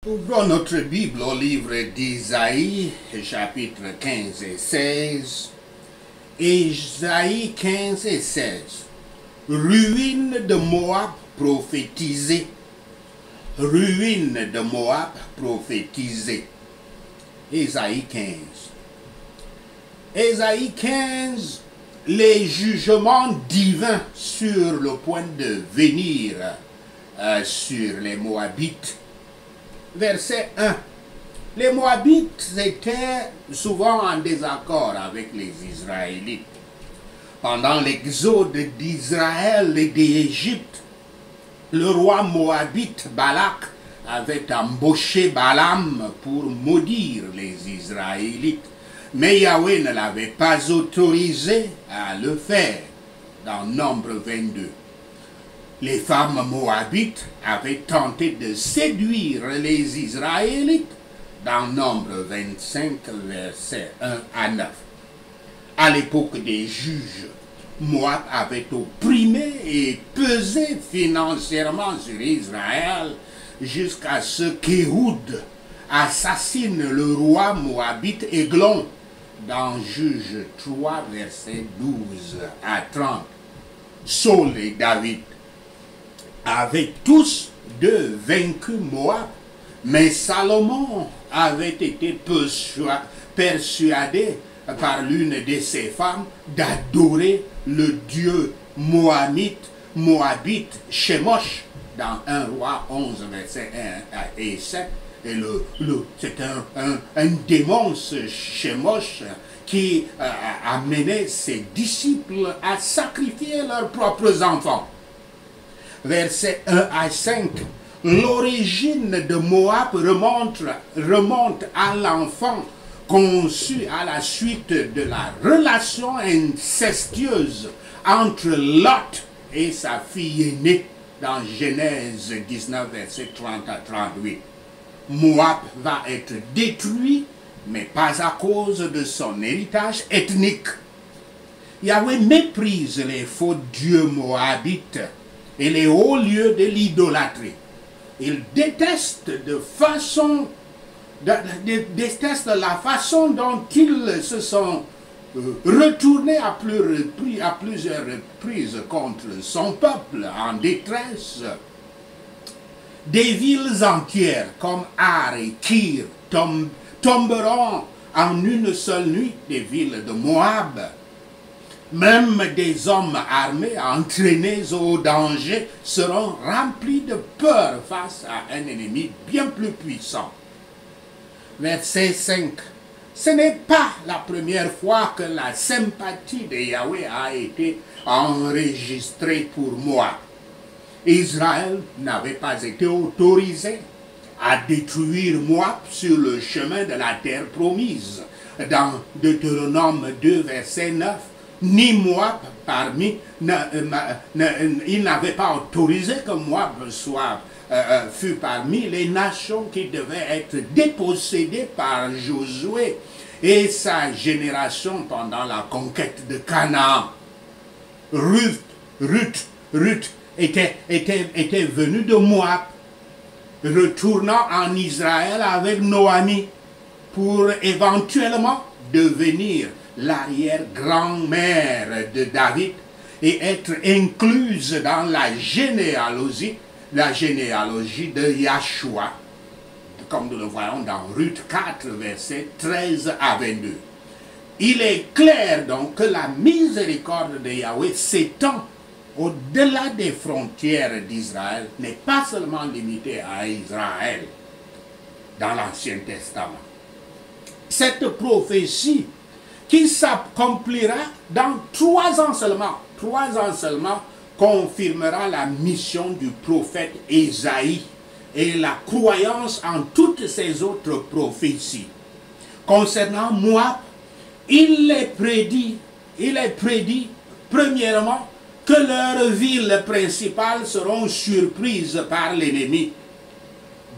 Ouvrons notre Bible au livre d'Isaïe, chapitre 15 et 16. Isaïe 15 et 16. Ruine de Moab prophétisée. Ruine de Moab prophétisée. Isaïe 15. Isaïe 15, les jugements divins sur le point de venir sur les Moabites. Verset 1. Les Moabites étaient souvent en désaccord avec les Israélites. Pendant l'exode d'Israël et d'Égypte, le roi moabite Balak avait embauché Balaam pour maudire les Israélites. Mais Yahweh ne l'avait pas autorisé à le faire, dans Nombre 22. Les femmes moabites avaient tenté de séduire les Israélites, dans Nombre 25, versets 1 à 9. À l'époque des juges, Moab avait opprimé et pesé financièrement sur Israël jusqu'à ce qu'Éhoud assassine le roi moabite Églon, dans Juges 3, versets 12 à 30. Saul et David avaient tous deux vaincu Moab, mais Salomon avait été persuadé par l'une de ses femmes d'adorer le dieu moabite Chemosh, dans 1 Roi 11, versets 1 et 7. Et c'est un démon, ce Chemosh, qui amenait ses disciples à sacrifier leurs propres enfants. Versets 1 à 5. L'origine de Moab remonte à l'enfant conçu à la suite de la relation incestueuse entre Lot et sa fille aînée, dans Genèse 19, versets 30 à 38. Moab va être détruit, mais pas à cause de son héritage ethnique. Yahweh méprise les faux dieux moabites et les hauts lieux de l'idolâtrie. Il déteste la façon dont ils se sont retournés à plusieurs reprises contre son peuple en détresse. Des villes entières comme Ar et Kir tomberont en une seule nuit, des villes de Moab. Même des hommes armés, entraînés au danger, seront remplis de peur face à un ennemi bien plus puissant. Verset 5. Ce n'est pas la première fois que la sympathie de Yahweh a été enregistrée pour moi. Israël n'avait pas été autorisé à détruire Moab sur le chemin de la terre promise. Dans Deutéronome 2, verset 9, ni Moab il n'avait pas autorisé que Moab fût parmi les nations qui devaient être dépossédées par Josué et sa génération pendant la conquête de Canaan. Ruth était venue de Moab, retournant en Israël avec Noémie pour éventuellement devenir l'arrière-grand-mère de David et être incluse dans la généalogie de Yahshua, comme nous le voyons dans Ruth 4, versets 13 à 22. Il est clair donc que la miséricorde de Yahweh s'étend au-delà des frontières d'Israël, n'est pas seulement limitée à Israël dans l'Ancien Testament. Cette prophétie qui s'accomplira dans 3 ans seulement, confirmera la mission du prophète Ésaïe et la croyance en toutes ces autres prophéties. Concernant Moab, il est prédit, premièrement, que leurs villes principales seront surprises par l'ennemi.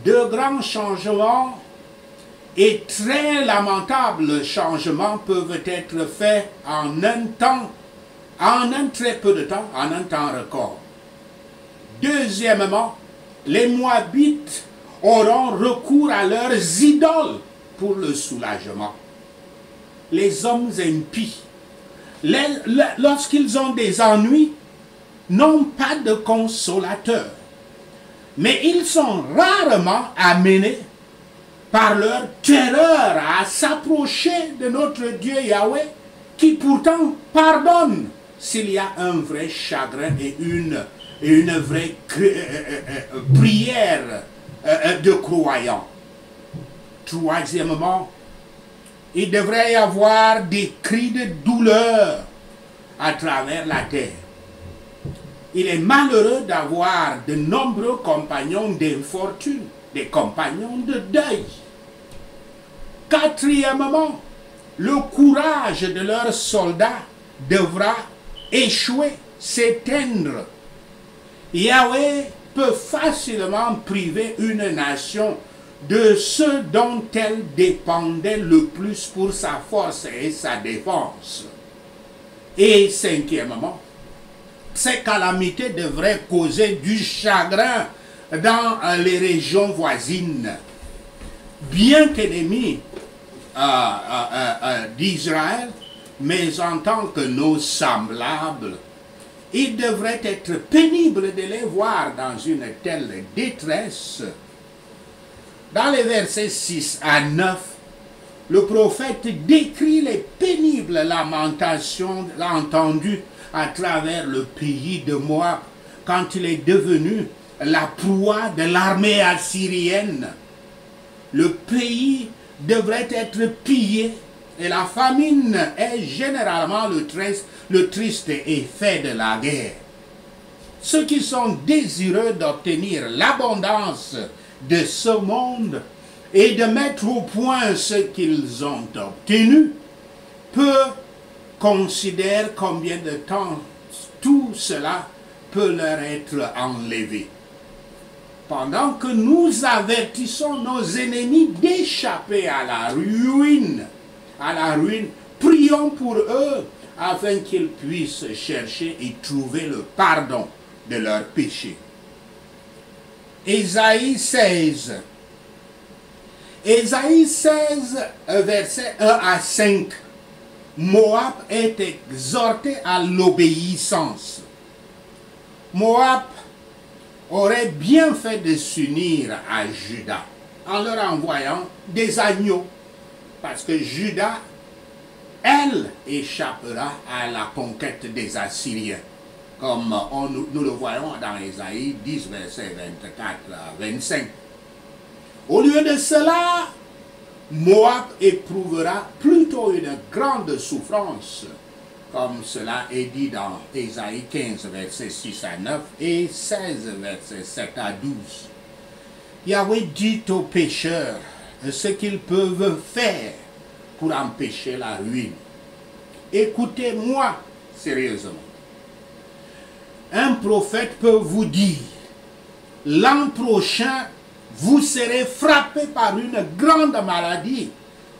2 grands changements et très lamentables changements peuvent être faits en un très peu de temps, en un temps record. Deuxièmement, les Moabites auront recours à leurs idoles pour le soulagement. Les hommes impies, lorsqu'ils ont des ennuis, n'ont pas de consolateur. Mais ils sont rarement amenés par leur terreur à s'approcher de notre Dieu Yahweh, qui pourtant pardonne s'il y a un vrai chagrin et une vraie prière de croyants. Troisièmement, il devrait y avoir des cris de douleur à travers la terre. Il est malheureux d'avoir de nombreux compagnons d'infortune, des compagnons de deuil. Quatrièmement, le courage de leurs soldats devra échouer, s'éteindre. Yahweh peut facilement priver une nation de ce dont elle dépendait le plus pour sa force et sa défense. Et cinquièmement, ces calamités devraient causer du chagrin dans les régions voisines. Bien qu'ennemis d'Israël, mais en tant que nos semblables, il devrait être pénible de les voir dans une telle détresse. Dans les versets 6 à 9, le prophète décrit les pénibles lamentations entendues à travers le pays de Moab, quand il est devenu la proie de l'armée assyrienne. Le pays devrait être pillé et la famine est généralement le triste effet de la guerre. Ceux qui sont désireux d'obtenir l'abondance de ce monde et de mettre au point ce qu'ils ont obtenu peuvent considérer combien de temps tout cela peut leur être enlevé. Pendant que nous avertissons nos ennemis d'échapper à la ruine, prions pour eux afin qu'ils puissent chercher et trouver le pardon de leurs péchés. Ésaïe 16. Ésaïe 16, versets 1 à 5. Moab est exhorté à l'obéissance. Moab aurait bien fait de s'unir à Juda en leur envoyant des agneaux, parce que Juda, elle, échappera à la conquête des Assyriens, comme nous le voyons dans Ésaïe 10, versets 24 à 25. Au lieu de cela, Moab éprouvera plutôt une grande souffrance, comme cela est dit dans Ésaïe 15, versets 6 à 9 et 16, versets 7 à 12. Yahweh dit aux pécheurs ce qu'ils peuvent faire pour empêcher la ruine. Écoutez-moi sérieusement. Un prophète peut vous dire, l'an prochain, vous serez frappé par une grande maladie.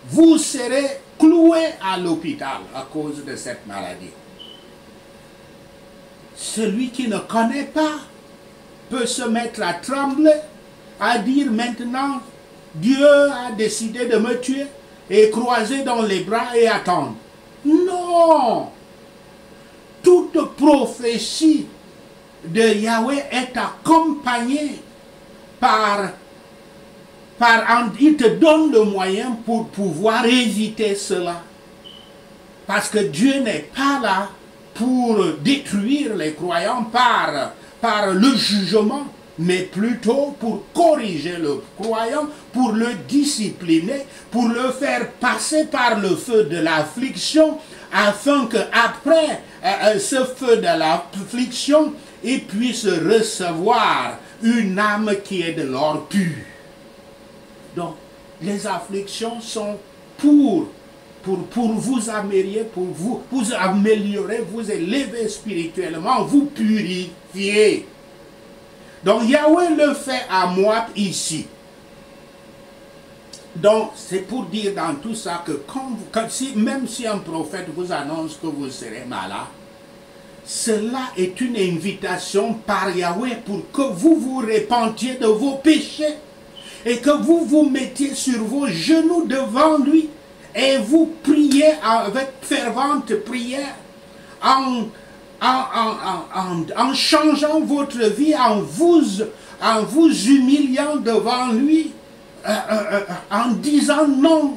Vous serez cloué à l'hôpital à cause de cette maladie. Celui qui ne connaît pas peut se mettre à trembler, à dire maintenant, Dieu a décidé de me tuer et croiser dans les bras et attendre. Non! Toute prophétie de Yahweh est accompagnée il te donne le moyen pour pouvoir éviter cela. Parce que Dieu n'est pas là pour détruire les croyants par le jugement, mais plutôt pour corriger le croyant, pour le discipliner, pour le faire passer par le feu de l'affliction, afin qu'après ce feu de l'affliction, il puisse recevoir une âme qui est de l'or pur. Donc, les afflictions sont pour vous améliorer, vous élever spirituellement, vous purifier. Donc, Yahweh le fait à Moab ici. Donc, c'est pour dire dans tout ça que même si un prophète vous annonce que vous serez malade, cela est une invitation par Yahweh pour que vous vous repentiez de vos péchés et que vous vous mettiez sur vos genoux devant lui et vous priez avec fervente prière en changeant votre vie, en vous humiliant devant lui, en disant non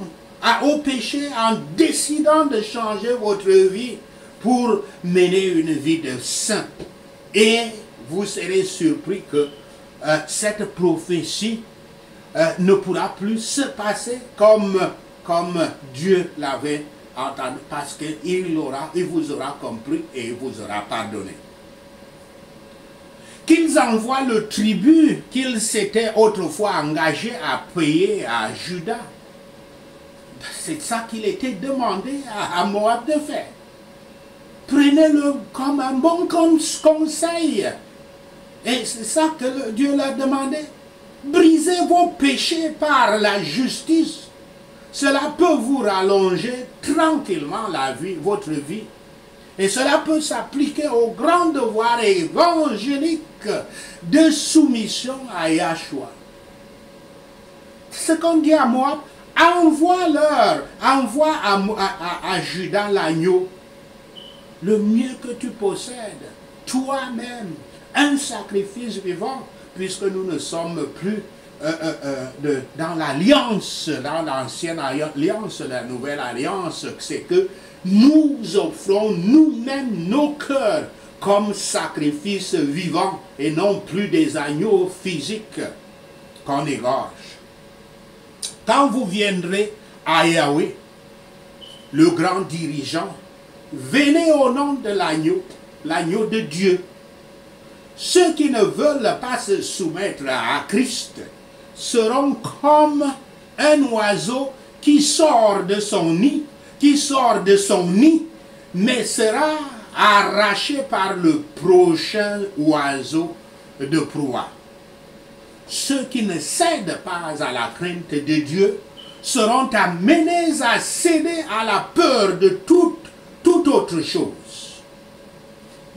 au péché, en décidant de changer votre vie pour mener une vie de saint. Et vous serez surpris que cette prophétie ne pourra plus se passer comme Dieu l'avait entendu, parce qu'il vous aura compris et il vous aura pardonné. Qu'ils envoient le tribut qu'ils s'étaient autrefois engagés à payer à Juda. C'est ça qu'il était demandé à Moab de faire. Prenez-le comme un bon conseil. Et c'est ça que Dieu leur demandait. Brisez vos péchés par la justice. Cela peut vous rallonger tranquillement votre vie. Et cela peut s'appliquer au grand devoir évangélique de soumission à Yahshua. Ce qu'on dit à Moab, envoie à Juda l'agneau, le mieux que tu possèdes, toi-même, un sacrifice vivant, puisque nous ne sommes plus dans l'alliance, dans l'ancienne alliance, la nouvelle alliance, c'est que nous offrons nous-mêmes nos cœurs comme sacrifice vivant et non plus des agneaux physiques qu'on égorge. Quand vous viendrez à Yahweh, le grand dirigeant, venez au nom de l'agneau, l'agneau de Dieu. Ceux qui ne veulent pas se soumettre à Christ seront comme un oiseau qui sort de son nid, mais sera arraché par le prochain oiseau de proie. Ceux qui ne cèdent pas à la crainte de Dieu seront amenés à céder à la peur de toute autre chose.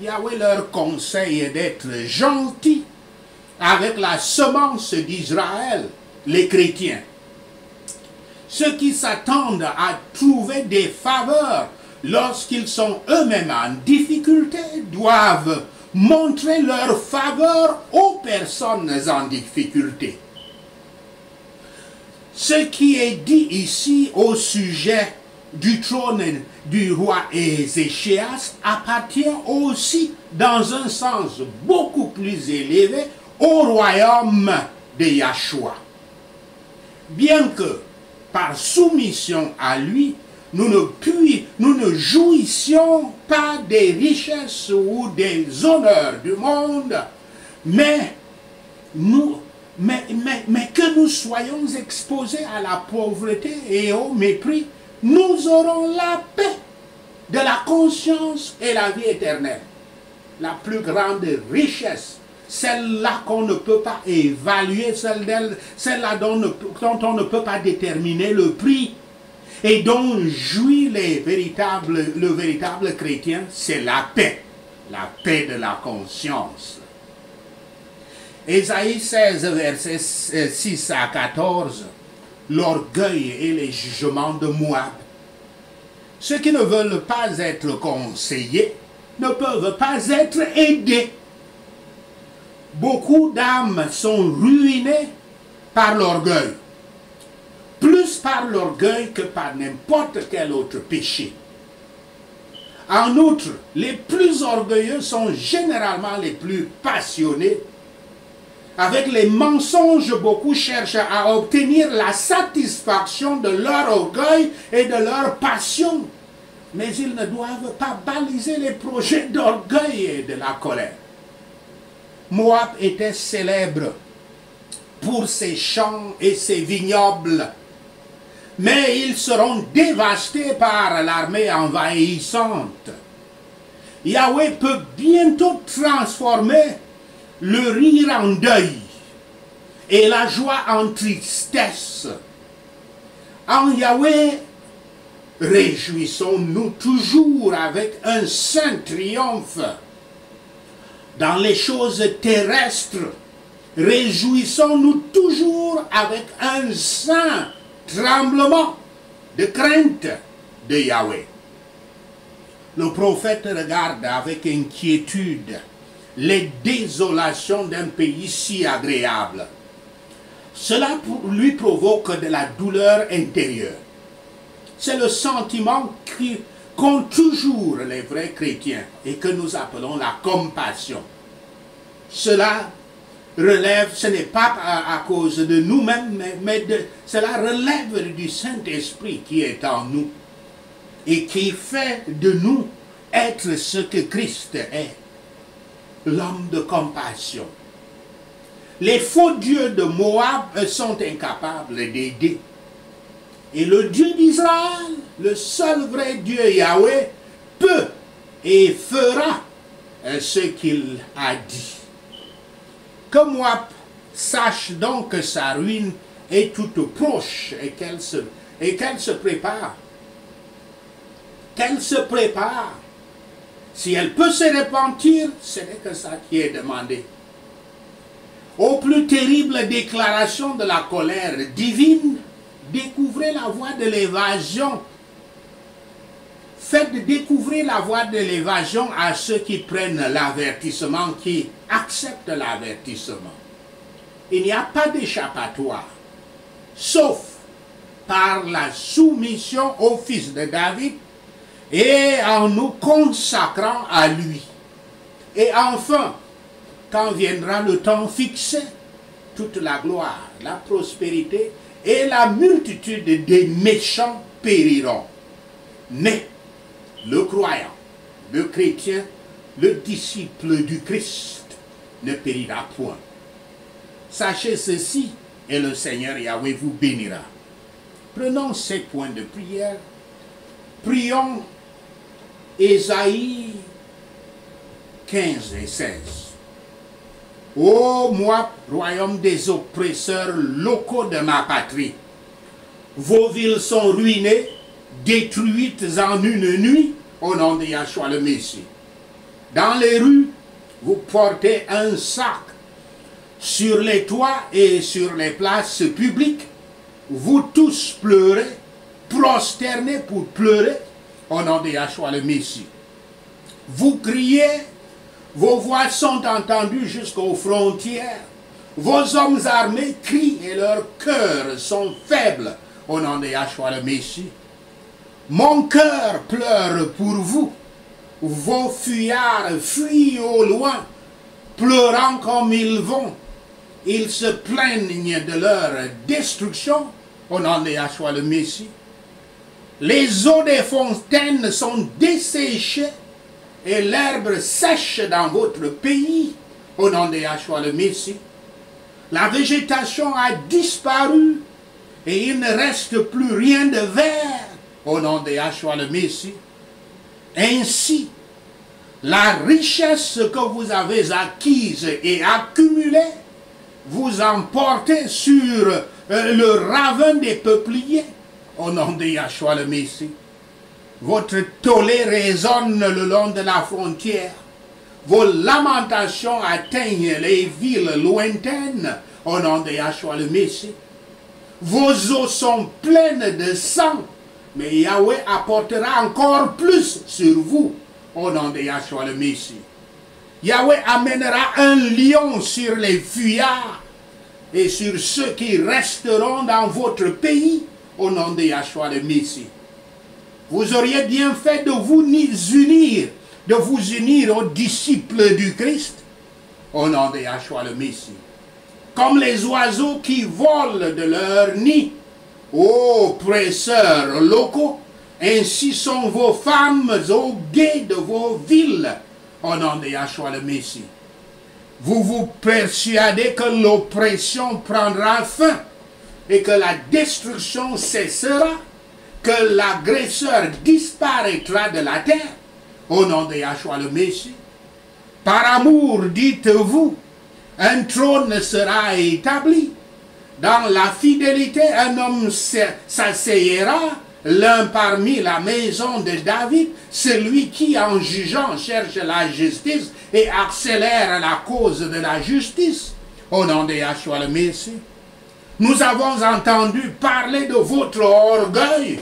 Yahweh leur conseille d'être gentils avec la semence d'Israël, les chrétiens. Ceux qui s'attendent à trouver des faveurs lorsqu'ils sont eux-mêmes en difficulté doivent montrer leur faveur aux personnes en difficulté. Ce qui est dit ici au sujet du trône du roi Ézéchias appartient aussi, dans un sens beaucoup plus élevé, au royaume de Yahshua. Bien que, par soumission à lui, nous ne jouissions pas des richesses ou des honneurs du monde, mais que nous soyons exposés à la pauvreté et au mépris, nous aurons la paix de la conscience et la vie éternelle. La plus grande richesse, celle-là qu'on ne peut pas évaluer, celle-là dont on ne peut pas déterminer le prix, et dont jouit le véritable chrétien, c'est la paix de la conscience. Ésaïe 16, versets 6 à 14, l'orgueil et les jugements de Moab. Ceux qui ne veulent pas être conseillés ne peuvent pas être aidés. Beaucoup d'âmes sont ruinées par l'orgueil. Plus par l'orgueil que par n'importe quel autre péché. En outre, les plus orgueilleux sont généralement les plus passionnés. Avec les mensonges, beaucoup cherchent à obtenir la satisfaction de leur orgueil et de leur passion. Mais ils ne doivent pas baliser les projets d'orgueil et de la colère. Moab était célèbre pour ses champs et ses vignobles. Mais ils seront dévastés par l'armée envahissante. Yahweh peut bientôt transformer le rire en deuil et la joie en tristesse. En Yahweh, réjouissons-nous toujours avec un saint triomphe. Dans les choses terrestres, réjouissons-nous toujours avec un saint tremblement de crainte de Yahweh. Le prophète regarde avec inquiétude les désolations d'un pays si agréable. Cela lui provoque de la douleur intérieure. C'est le sentiment qu'ont toujours les vrais chrétiens et que nous appelons la compassion. Cela relève, ce n'est pas à cause de nous-mêmes, mais cela relève du Saint-Esprit qui est en nous et qui fait de nous être ce que Christ est, l'homme de compassion. Les faux dieux de Moab sont incapables d'aider. Et le Dieu d'Israël, le seul vrai Dieu Yahweh, peut et fera ce qu'il a dit. Que Moab sache donc que sa ruine est toute proche et qu'elle se prépare. Qu'elle se prépare. Si elle peut se repentir, ce n'est que ça qui est demandé. Aux plus terribles déclarations de la colère divine, découvrez la voie de l'évasion. Faites découvrir la voie de l'évasion à ceux qui prennent l'avertissement, qui acceptent l'avertissement. Il n'y a pas d'échappatoire, sauf par la soumission au fils de David et en nous consacrant à lui. Et enfin, quand viendra le temps fixé, toute la gloire, la prospérité et la multitude des méchants périront. Mais le croyant, le chrétien, le disciple du Christ ne périra point. Sachez ceci et le Seigneur Yahweh vous bénira. Prenons ces points de prière. Prions Ésaïe 15 et 16. Ô moi, royaume des oppresseurs locaux de ma patrie, vos villes sont ruinées, détruites en une nuit, au nom de Yahshua le Messie. Dans les rues, vous portez un sac. Sur les toits et sur les places publiques, vous tous pleurez, prosternés pour pleurer, au nom de Yahshua le Messie. Vous criez, vos voix sont entendues jusqu'aux frontières. Vos hommes armés crient et leurs cœurs sont faibles, au nom de Yahshua le Messie. Mon cœur pleure pour vous. Vos fuyards fuient au loin, pleurant comme ils vont. Ils se plaignent de leur destruction, au nom de Yahshua le Messie. Les eaux des fontaines sont desséchées et l'herbe sèche dans votre pays, au nom de Yahshua le Messie. La végétation a disparu et il ne reste plus rien de vert, au nom de Yahshua le Messie. Ainsi, la richesse que vous avez acquise et accumulée, vous emportez sur le ravin des peupliers, au nom de Yahshua le Messie. Votre tollé résonne le long de la frontière. Vos lamentations atteignent les villes lointaines, au nom de Yahshua le Messie. Vos eaux sont pleines de sang, mais Yahweh apportera encore plus sur vous, au nom de Yahshua le Messie. Yahweh amènera un lion sur les fuyards et sur ceux qui resteront dans votre pays, au nom de Yahshua le Messie. Vous auriez bien fait de vous unir aux disciples du Christ, au nom de Yahshua le Messie. Comme les oiseaux qui volent de leur nid, ô oppresseurs locaux, ainsi sont vos femmes au guet de vos villes, au nom de Yahshua le Messie. Vous vous persuadez que l'oppression prendra fin et que la destruction cessera, que l'agresseur disparaîtra de la terre, au nom de Yahshua le Messie. Par amour, dites-vous, un trône sera établi. Dans la fidélité, un homme s'asseyera, l'un parmi la maison de David, celui qui, en jugeant, cherche la justice et accélère la cause de la justice. au nom de Yahshua le Messie. Nous avons entendu parler de votre orgueil.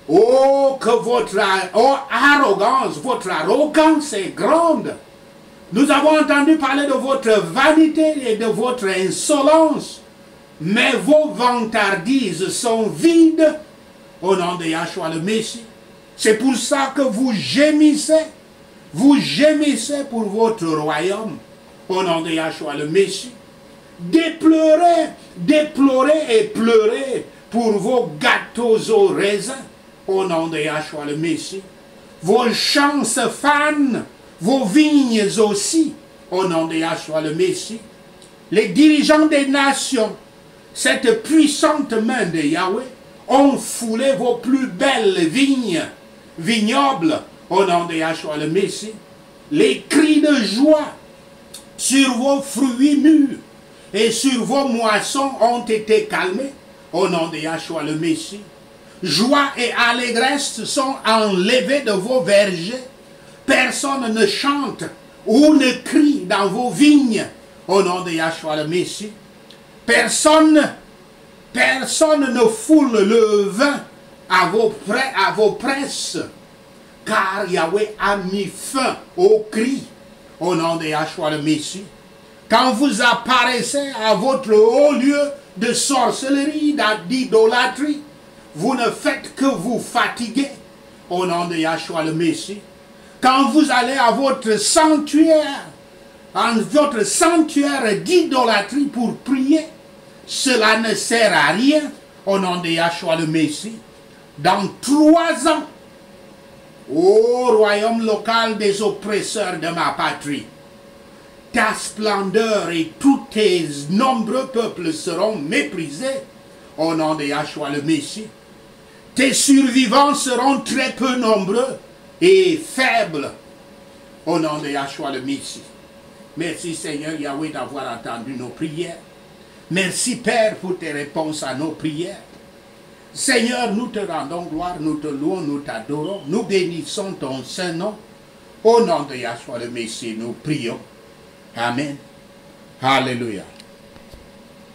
Oh, que votre arrogance est grande. Nous avons entendu parler de votre vanité et de votre insolence. Mais vos vantardises sont vides au nom de Yahshua le Messie. C'est pour ça que vous gémissez. Vous gémissez pour votre royaume au nom de Yahshua le Messie. Déplorez et pleurez pour vos gâteaux au raisin au nom de Yahshua le Messie. Vos champs se fanent, vos vignes aussi au nom de Yahshua le Messie. Les dirigeants des nations, cette puissante main de Yahweh, ont foulé vos plus belles vignobles au nom de Yahshua le Messie. Les cris de joie sur vos fruits mûrs et sur vos moissons ont été calmés au nom de Yahshua le Messie. Joie et allégresse sont enlevées de vos vergers. Personne ne chante ou ne crie dans vos vignes au nom de Yahshua le Messie. Personne ne foule le vin à vos presses, car Yahweh a mis fin aux cris au nom de Yahshua le Messie. Quand vous apparaissez à votre haut lieu de sorcellerie, d'idolâtrie, vous ne faites que vous fatiguer au nom de Yahshua le Messie. Quand vous allez à votre sanctuaire d'idolâtrie pour prier, cela ne sert à rien au nom de Yahshua le Messie. Dans 3 ans, ô royaume local des oppresseurs de ma patrie, ta splendeur et tous tes nombreux peuples seront méprisés au nom de Yahshua le Messie. Tes survivants seront très peu nombreux et faibles au nom de Yahshua le Messie. Merci Seigneur Yahweh d'avoir entendu nos prières. Merci Père pour tes réponses à nos prières. Seigneur, nous te rendons gloire, nous te louons, nous t'adorons, nous bénissons ton saint nom. Au nom de Yahshua le Messie, nous prions. Amen. Alléluia.